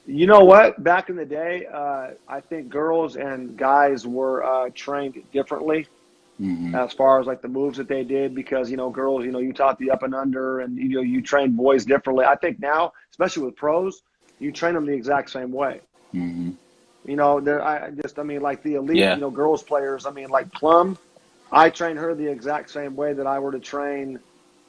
You know what? Back in the day, I think girls and guys were trained differently Hmm. as far as like the moves that they did because, girls, you taught the up and under and, you trained boys differently. I think now, especially with pros, you train them the exact same way. Hmm. Like the elite, Yeah. girls players, like Plum, I train her the exact same way that I were to train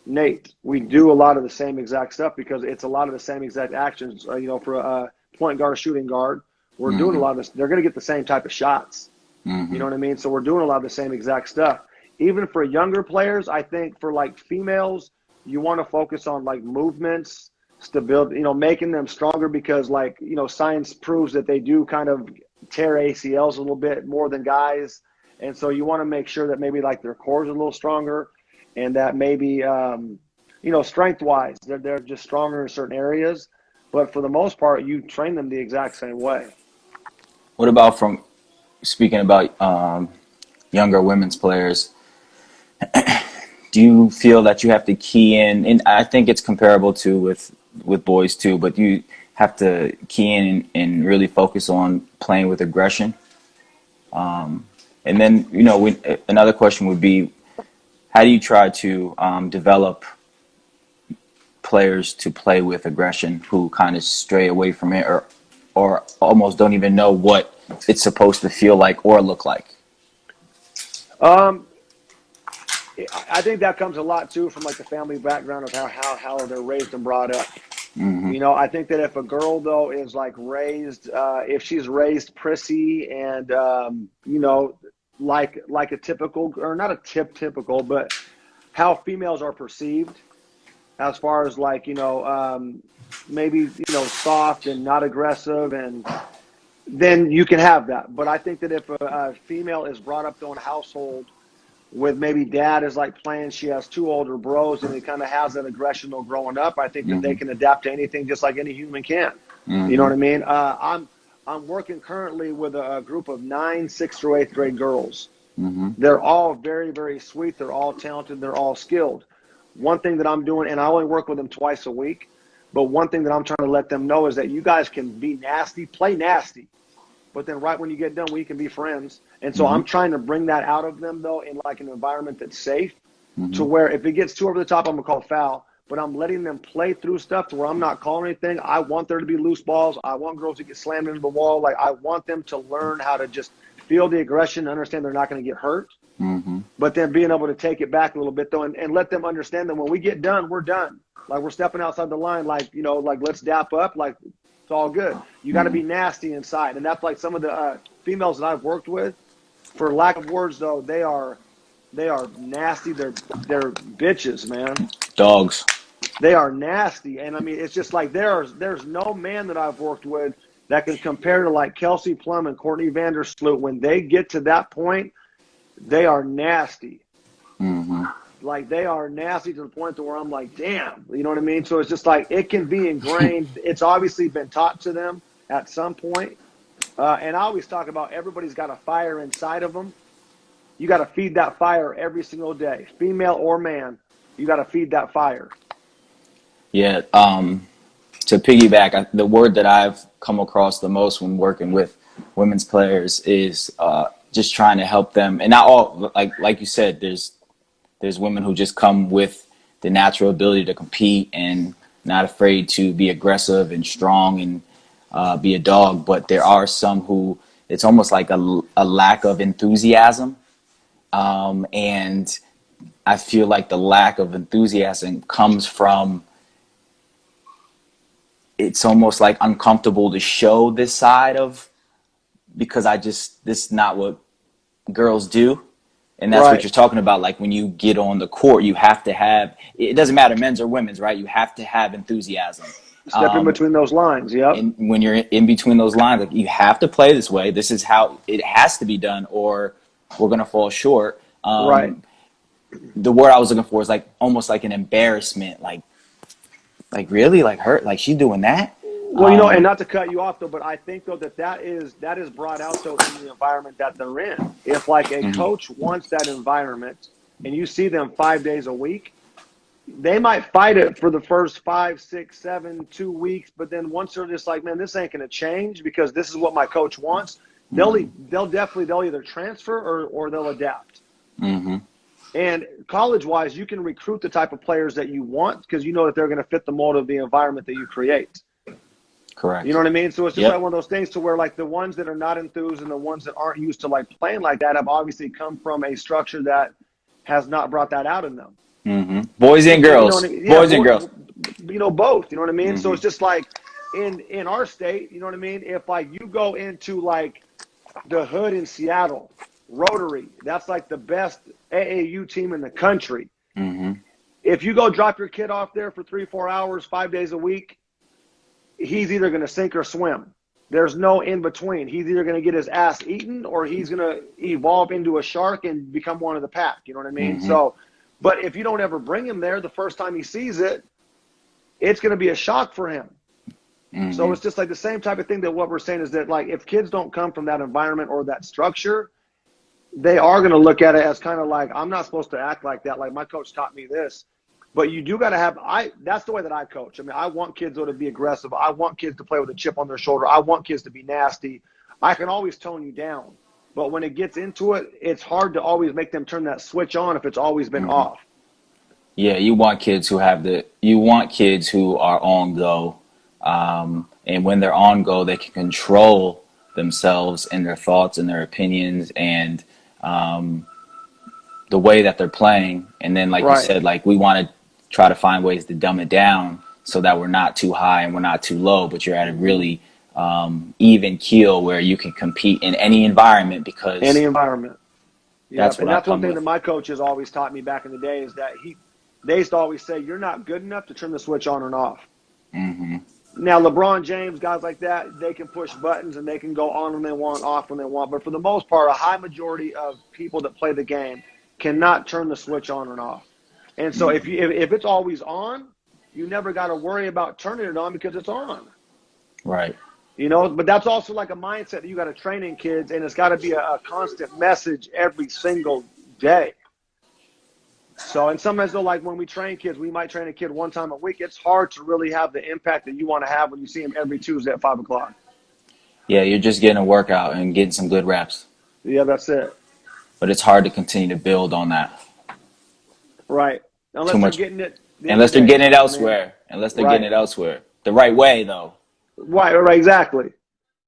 Nate. We do a lot of the same exact stuff because it's a lot of the same exact actions, for a point guard, shooting guard. We're doing a Hmm. lot of this. They're going to get the same type of shots. You Hmm. know what I mean? So we're doing a lot of the same exact stuff. Even for younger players, I think for like females, you want to focus on like movements, stability, making them stronger because like, science proves that they do kind of tear ACLs a little bit more than guys. And so you want to make sure that maybe like their core is a little stronger and that maybe, strength wise, they're just stronger in certain areas. But for the most part, you train them the exact same way. What about from speaking about younger women's players? Do you feel that you have to key in? And I think it's comparable to with boys too, but you have to key in and really focus on playing with aggression. And then, another question would be, how do you try to develop players to play with aggression who kind of stray away from it or almost don't even know what it's supposed to feel like or look like? Um, I think that comes a lot too from like the family background of how they're raised and brought up. Hmm. I think that if a girl though is like raised, if she's raised prissy and like a typical or not a typical, but how females are perceived as far as like maybe soft and not aggressive, and then you can have that. But I think that if a female is brought up though in a household with maybe dad is like playing, she has two older bros and he kind of has that aggression though growing up, I think that they Hmm. can adapt to anything just like any human can. You know Hmm. what I mean? I'm working currently with a group of 9 6th through 8th grade girls. Hmm. They're all very, very sweet. They're all talented. They're all skilled. One thing that I'm doing, and I only work with them twice a week, but one thing that I'm trying to let them know is that you guys can be nasty, play nasty, but then right when you get done, we can be friends. And so Hmm. I'm trying to bring that out of them, though, in like an environment that's safe to Hmm. where if it gets too over the top, I'm going to call foul. But I'm letting them play through stuff to where I'm not calling anything. I want there to be loose balls. I want girls to get slammed into the wall. Like I want them to learn how to just feel the aggression, understand they're not going to get hurt, Hmm. but then being able to take it back a little bit, though, and let them understand that when we get done, we're done. Like we're stepping outside the line, like, like let's dap up. Like it's all good. You got to Hmm. be nasty inside. And that's like some of the females that I've worked with, for lack of words, though, they are nasty. They're bitches, man. Dogs. They are nasty. And I mean, it's just like there's no man that I've worked with that can compare to like Kelsey Plum and Courtney Vandersloot. When they get to that point, they are nasty. Hmm. Like they are nasty to the point to where I'm like, damn, you know what I mean? So it's just like it can be ingrained. It's obviously been taught to them at some point. And I always talk about everybody's got a fire inside of them. You got to feed that fire every single day, female or man. You got to feed that fire. Yeah. To piggyback, the word that I've come across the most when working with women's players is just trying to help them. And not all, like you said, there's women who just come with the natural ability to compete and not afraid to be aggressive and strong and be a dog. But there are some who it's almost like a lack of enthusiasm. And I feel like the lack of enthusiasm comes from it's almost like uncomfortable to show this side of because this is not what girls do. And that's what Right. you're talking about. Like when you get on the court, you have to have, it doesn't matter men's or women's, right? You have to have enthusiasm. Step in between those lines. Yep. And when you're in between those lines, like you have to play this way. This is how it has to be done or we're going to fall short. Right. The word I was looking for is like almost like an embarrassment. Like really, like her, like she's doing that. Well, and not to cut you off though, but I think though that is brought out though in the environment that they're in. If like a Mhm. coach wants that environment, and you see them 5 days a week, they might fight it for the first 5, 6, 7, 2 weeks, but then once they're just like, man, this ain't going to change because this is what my coach wants, they'll either transfer or they'll adapt. Mm-hmm. And college-wise, you can recruit the type of players that you want because you know that they're going to fit the mold of the environment that you create. Correct. You know what I mean? So it's just like one of those things to where like the ones that are not enthused and the ones that aren't used to like playing like that have obviously come from a structure that has not brought that out in them. Mm-hmm. Boys and girls. You know what I mean? Boys and girls. You know, both. You know what I mean? Mm-hmm. So it's just like in our state, you know what I mean? If like you go into like the hood in Seattle, Rotary, that's like the best AAU team in the country. Mm-hmm. If you go drop your kid off there for 3-4 hours, 5 days a week, he's either going to sink or swim. There's no in between. He's either going to get his ass eaten or he's going to evolve into a shark and become one of the pack. You know what I mean? Mm-hmm. So, but if you don't ever bring him there the first time he sees it, it's going to be a shock for him. Mm-hmm. So it's just like the same type of thing that what we're saying is that like if kids don't come from that environment or that structure, they are going to look at it as kind of like, I'm not supposed to act like that. Like my coach taught me this. But you do got to have that's the way that I coach. I mean, I want kids to be aggressive. I want kids to play with a chip on their shoulder. I want kids to be nasty. I can always tone you down. But when it gets into it, it's hard to always make them turn that switch on if it's always been off. Yeah, you want kids who are on go. And when they're on go, they can control themselves and their thoughts and their opinions and the way that they're playing. And then, like you said, like we want to try to find ways to dumb it down so that we're not too high and we're not too low, but you're at a really even keel where you can compete in any environment because any environment. That's one thing that my coaches always taught me back in the day is that they used to always say, you're not good enough to turn the switch on and off. Mm-hmm. Now, LeBron James, guys like that, they can push buttons and they can go on when they want, off when they want. But for the most part, a high majority of people that play the game cannot turn the switch on and off. And so if it's always on, you never got to worry about turning it on because it's on. Right. You know, but that's also like a mindset that you got to train in kids, and it's got to be a constant message every single day. So, and sometimes though, like when we train kids, we might train a kid one time a week. It's hard to really have the impact that you want to have when you see him every Tuesday at 5 o'clock. Yeah, you're just getting a workout and getting some good reps. Yeah, that's it. But it's hard to continue to build on that. Right. Unless they're getting it. Unless they're getting it elsewhere. Unless they're getting it elsewhere. The right way, though. Right, exactly.